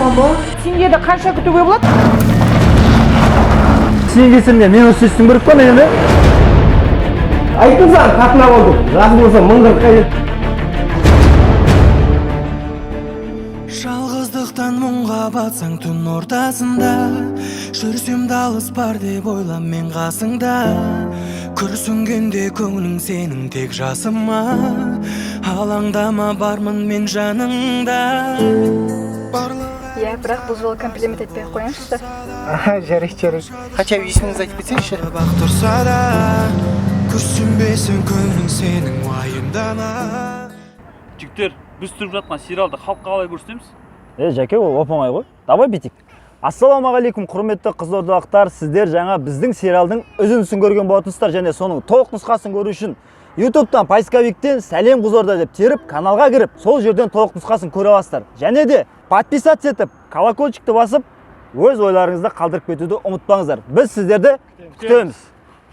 Мама. Теңгеде қанша күтуге болады? Сен кесірінде мен осы сөздің көріп қана енді. Айтыңыздар, қатына болдым. Жаз болса мыңғырыққа жет. Жалғыздықтан мұңға батсаң түн ортасында, жүрсем далыс бар деп ойлам мен қасыңда. Күрсінгенде көңілің сенің тек жасыма, алаңдама бармын мен жаныңда. Я, бірақ бұл жолы комплимент етпей қойыңызшы. Жарик. Хотя есіміңізді айтып кетсеңізші. Бақ тұрса да, күрсінбесін көңілің сенің уайымдама. Жігіттер, біз тұрып жатқан сериалды халыққа қалай көрсетеміз? Жәке, ол оп-оңай ғой. Давай битик. Ассалаумағалейкум, құрметті қызылордалықтар. Сіздер жаңа біздің сериалдың үзіндісін көрген болатынсыздар, және соның толық нұсқасын көру үшін YouTube'дан поисковиктен сәлем Қызылорда деп теріп, каналға кіріп, сол жерден толық нұсқасын көре аласыздар. Және де подписаться етіп, колокольчикті басып, өз ойларыңызды қалдырып кетуді ұмытпаңыздар. Біз сіздерді күтеміз.